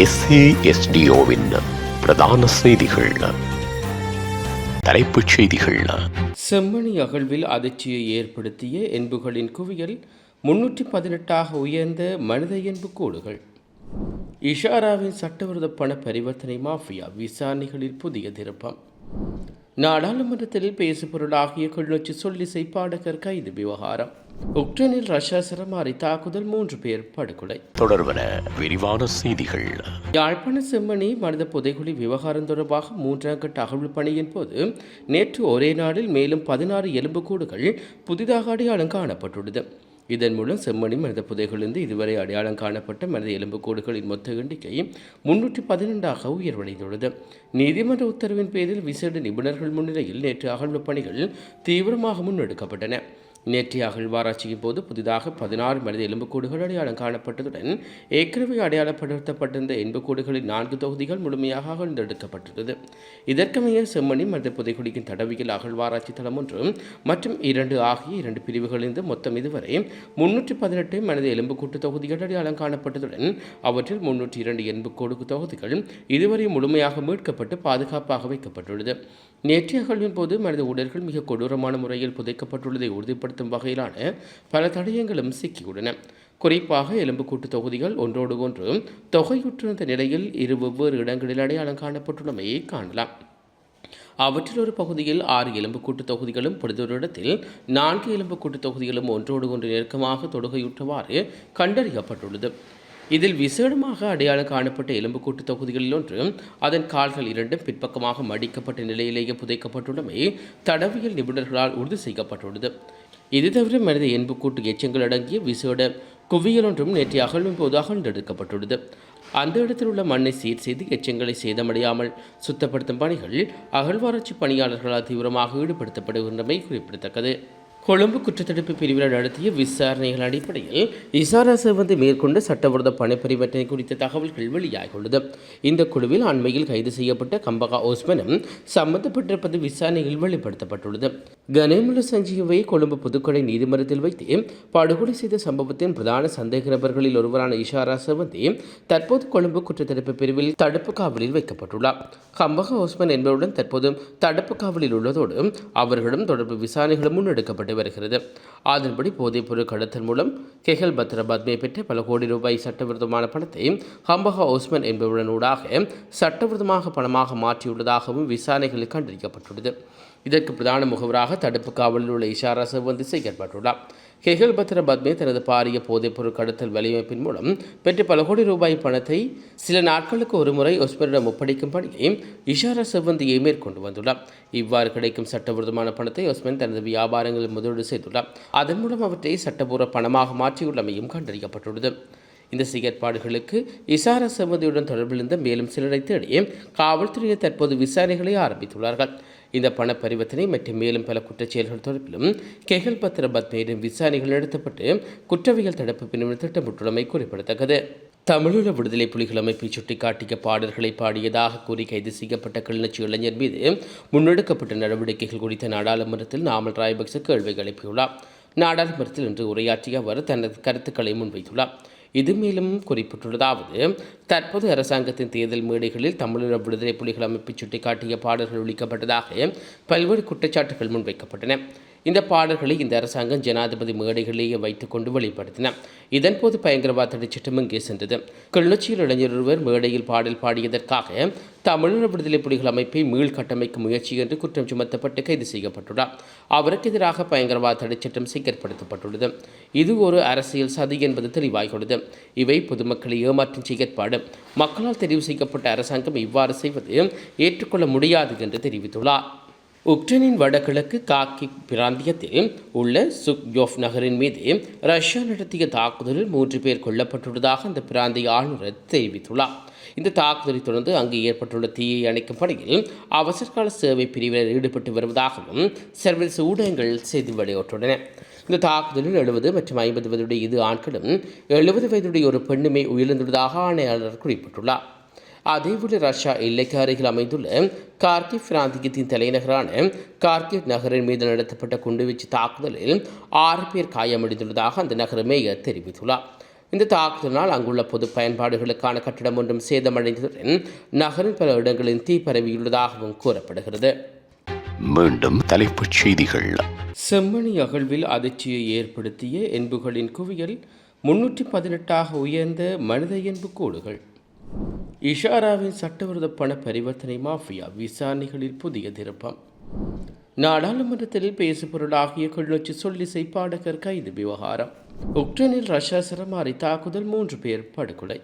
SASDOவின் பிரதான செய்திகள். தலைப்புச் செய்திகள். செம்மணி அகழ்வில் அதிர்ச்சியை ஏற்படுத்திய எண்புகளின் குவியல் 318 உயர்ந்த மனித எண்புக்கூடுகள். இஷாராவின் சட்டவிரோத பண பரிவர்த்தனை மாஃபியா விசாரணைகளில் புதிய திருப்பம். நாடாளுமன்றத்தில் பேசுபொருளாகிய கிளிநொச்சி சொல்லிசை பாடகர் கைது விவகாரம். உக்ரைனில் ரஷ்யா சரமாரி தாக்குதல் 3 பேர் படுகொலை. தொடர்பன விரிவான செய்திகள். யாழ்ப்பாண செம்மணி மனித புதைகுழி விவகாரம் தொடர்பாக 3ஆம் கட்ட அகழ்வு பணியின் போது நேற்று ஒரே நாளில் மேலும் 16 எலும்புக்கூடுகள் புதிதாக அடையாளம் காணப்பட்டுள்ளது. இதன் மூலம் செம்மணி மனித புதைகளிலிருந்து இதுவரை அடையாளம் காணப்பட்ட மனித எலும்புக்கூடுகளின் மொத்த எண்ணிக்கை 312 உயர்வடைந்துள்ளது. நீதிமன்ற உத்தரவின் பேரில் விசேட நிபுணர்கள் முன்னிலையில் நேற்று அகழ்வு பணிகள் தீவிரமாக முன்னெடுக்கப்பட்டன. நேற்றைய அகழ்வாராய்ச்சியின் போது புதிதாக 16 மனித எலும்புக்கூடுகள் அடையாளம் காணப்பட்டதுடன் ஏற்கனவே அடையாளப்படுத்தப்பட்டிருந்த எலும்புக்கூடுகளின் 4 தொகுதிகள் முழுமையாக அகழ்ந்தெடுக்கப்பட்டுள்ளது. இதற்கமைய செம்மணி மனித புதைகுழியின் தடவியல் அகழ்வாராய்ச்சி தளம் 1 மற்றும் 2 ஆகிய 2 பிரிவுகளிலிருந்து மொத்தம் இதுவரை 318 மனித எலும்புக்கூட்டு தொகுதிகள் அடையாளம் காணப்பட்டதுடன் அவற்றில் 302 எலும்புக்கூடு தொகுதிகள் இதுவரை முழுமையாக மீட்கப்பட்டு பாதுகாப்பாக வைக்கப்பட்டுள்ளது. நேற்றைய அகழ்வின் போது மனித உடல்கள் மிக கொடூரமான முறையில் புதைக்கப்பட்டுள்ளதை உறுதிப்படுத்தும் வகையிலான பல தடயங்களும் சிக்கியுள்ளன. குறிப்பாக எலும்புக்கூட்டு தொகுதிகள் ஒன்றோடு ஒன்று தொகையுற்றிருந்த நிலையில் 2 வெவ்வேறு இடங்களில் அடையாளம் காணப்பட்டுள்ளமையை காணலாம். அவற்றில் ஒரு பகுதியில் 6 எலும்புக்கூட்டு தொகுதிகளும் பொழுதொரு இடத்தில் 4 எலும்புக்கூட்டு தொகுதிகளும் ஒன்றோடு ஒன்று நெருக்கமாக தொடுகையுற்றவாறு கண்டறியப்பட்டுள்ளது. இதில் விசேடமாக அடையாளம் காணப்பட்ட எலும்புக்கூட்டு தொகுதிகளில் ஒன்று அதன் கால்கள் 2 பிற்பக்கமாக மடிக்கப்பட்ட நிலையிலேயே புதைக்கப்பட்டுள்ளமை தடவியல் நிபுணர்களால் உறுதி செய்யப்பட்டுள்ளது. இது தவிர மனித எலும்புக்கூட்டு எச்சங்கள் அடங்கிய விசேட குவியல் ஒன்றும் நேற்றைய அகழ்வின் போது அகழ்ந்தெடுக்கப்பட்டுள்ளது. அந்த இடத்தில் உள்ள மண்ணை சீர் செய்து எச்சங்களை சேதமடையாமல் சுத்தப்படுத்தும் பணிகள் அகழ்வாராய்ச்சி பணியாளர்களால் தீவிரமாக ஈடுபடுத்தப்படுகின்றமை குறிப்பிடத்தக்கது. கொழும்பு குற்றத்தடுப்பு பிரிவில் நடத்திய விசாரணைகள் அடிப்படையில் இசாரா செவந்தி மேற்கொண்ட சட்டவிரோத பண பரிவர்த்தனை குறித்த தகவல்கள் வெளியாகியுள்ளது. இந்த குழுவில் அண்மையில் கைது செய்யப்பட்ட கம்பகா ஓஸ்மனும் சம்பந்தப்பட்டிருப்பது விசாரணையில் வெளிப்படுத்தப்பட்டுள்ளது. கனேமுல சஞ்சீவை கொழும்பு புதுக்கடை நீதிமன்றத்தில் வைத்து படுகொலை செய்த சம்பவத்தின் பிரதான சந்தேக நபர்களில் ஒருவரான இஷாரா செவந்தி தற்போது கொழும்பு குற்றத்தடுப்பு பிரிவில் தடுப்பு காவலில் வைக்கப்பட்டுள்ளார். கம்பகா ஓஸ்மன் என்பவருடன் தற்போது தடுப்பு காவலில் உள்ளதோடு அவர்களிடம் தொடர்பு விசாரணைகளும் முன்னெடுக்கப்பட்டு வருகிறது. அதன்படி போதைப் பொருள் கடத்தல் மூலம் கெஹல் பத்ரபாத்மே பெற்ற பல கோடி ரூபாய் சட்டவிரோதமான பணத்தை கம்பகா ஓஸ்மன் என்பவருடன் ஊடாக சட்டவிரோதமாக பணமாக மாற்றியுள்ளதாகவும் விசாரணைகளில் கண்டறியப்பட்டுள்ளது. இதற்கு பிரதான முகவராக தடுப்பு காவலில் உள்ள இஷாரா செவந்தி செயற்பட்டுள்ளார். கெஹல் பத்ரபாத்மே தனது பாரிய போதைப் பொருள் கடத்தல் வலையமைப்பின் மூலம் பெற்ற பல கோடி ரூபாய் பணத்தை சில நாட்களுக்கு ஒருமுறை ஒஸ்மனிடம் ஒப்படைக்கும் பணியை இஷாரா செவந்தியை மேற்கொண்டு வந்துள்ளார். இவ்வாறு கிடைக்கும் சட்டவிரோதமான பணத்தை ஒஸ்மன் தனது வியாபாரங்களில் முதலீடு செய்துள்ளார். அதன் மூலம் அவற்றை சட்டபூர்வ பணமாக மாற்றியுள்ளமையும் கண்டறியப்பட்டுள்ளது. இந்த செயற்பாடுகளுக்கு இஷாரா செவந்தியுடன் தொடர்பிலிருந்த மேலும் சிலரை தேடி காவல்துறையினர் தற்போது விசாரணைகளை ஆரம்பித்துள்ளார்கள். இந்த பண பரிவர்த்தனை மற்றும் மேலும் பல குற்றச்செயல்கள் தொடர்பிலும் கெஹல் பத்ரபாத்மேயிடம் விசாரணைகள் நடத்தப்பட்டு குற்றவியல் தடுப்பு பிரிவினர் திட்டமிட்டுள்ளமை குறிப்பிடத்தக்கது. தமிழீழ விடுதலை புலிகள் அமைப்பை சுட்டிக்காட்டிய பாடல்களை பாடியதாக கூறி கைது செய்யப்பட்ட கிளிநொச்சி இளைஞர் மீது முன்னெடுக்கப்பட்ட நடவடிக்கைகள் குறித்த நாடாளுமன்றத்தில் நாமல் ராயபக்ச கேள்விகள் எழுப்பியுள்ளார். நாடாளுமன்றத்தில் இன்று உரையாற்றிய அவர் தனது கருத்துக்களை முன்வைத்துள்ளார். இது மேலும் குறிப்பிட்டுள்ளதாவது, தற்போது அரசாங்கத்தின் தேர்தல் மேடைகளில் தமிழீழ விடுதலை புலிகள் அமைப்பை சுட்டிக்காட்டிய பாடல்கள் ஒழிக்கப்பட்டதாக பல்வேறு குற்றச்சாட்டுகள் முன்வைக்கப்பட்டன. இந்த பாடல்களை இந்த அரசாங்கம் ஜனாதிபதி மேடைகளிலேயே வைத்துக் கொண்டு வெளிப்படுத்தின. இதன்போது பயங்கரவாத தடைச்சட்டம் இங்கே சென்றது. கிளிநொச்சியில் இளைஞர் ஒருவர் மேடையில் பாடல் பாடியதற்காக தமிழீழ விடுதலை புலிகள் அமைப்பை மீள் கட்டமைக்கும் முயற்சி என்று குற்றம் சுமத்தப்பட்டு கைது செய்யப்பட்டுள்ளார். அவருக்கு எதிராக பயங்கரவாத தடைச்சட்டம் செயற்படுத்தப்பட்டுள்ளது. இது ஒரு அரசியல் சதி என்பது தெளிவாகியுள்ளது. இவை பொதுமக்களை ஏமாற்றும் செயற்பாடு. மக்களால் தெரிவு செய்யப்பட்ட அரசாங்கம் இவ்வாறு செய்வது ஏற்றுக்கொள்ள முடியாது என்று தெரிவித்துள்ளார். உக்ரைனின் வடகிழக்கு கார்கிவ் பிராந்தியத்தில் உள்ள சுக்யோவ் நகரின் மீது ரஷ்யா நடத்திய தாக்குதலில் 3 பேர் கொல்லப்பட்டுள்ளதாக அந்த பிராந்திய ஆளுநர் தெரிவித்துள்ளார். இந்த தாக்குதலை தொடர்ந்து அங்கு ஏற்பட்டுள்ள தீயை அணைக்கும் பணியில் அவசரகால சேவை பிரிவினர் ஈடுபட்டு வருவதாகவும் சர்வதேச ஊடகங்கள் செய்தி வெளியிட்டுள்ளன. இந்த தாக்குதலில் 70 மற்றும் 50 வயதுடைய 2 ஆண்களும் 70 வயதுடைய ஒரு பெண்ணுமே உயிரிழந்துள்ளதாக ஆணையாளர் குறிப்பிட்டுள்ளார். அதேபோல ரஷ்யா எல்லைக்கு அருகில் அமைந்துள்ள கார்கிவ் பிராந்தியத்தின் தலைநகரான கார்கிவ் நகரின் மீது நடத்தப்பட்ட குண்டுவீச்சு தாக்குதலில் 6 பேர் காயமடைந்துள்ளதாக அந்த நகர மேயர் தெரிவித்துள்ளார். இந்த தாக்குதலினால் அங்குள்ள பொது பயன்பாடுகளுக்கான கட்டிடம் ஒன்றும் சேதமடைந்ததுடன் நகரின் பல இடங்களில் தீ பரவியுள்ளதாகவும் கூறப்படுகிறது. மீண்டும் தலைப்புச் செய்திகள். செம்மணி அகழ்வில் அதிர்ச்சியை ஏற்படுத்திய என்புகளின் குவியல் 318 உயர்ந்த மனித எண்புக்கூடுகள். இஷாராவின் சட்டவிரோத பண பரிவர்த்தனை மாஃபியா விசாரணைகளில் புதிய திருப்பம். நாடாளுமன்றத்தில் பேசுபொருளாகிய கிளிநொச்சி சொல்லிசை பாடகர் கைது விவகாரம். உக்ரைனில் ரஷ்யா சரமாரி தாக்குதல் 3 பேர் படுகொலை.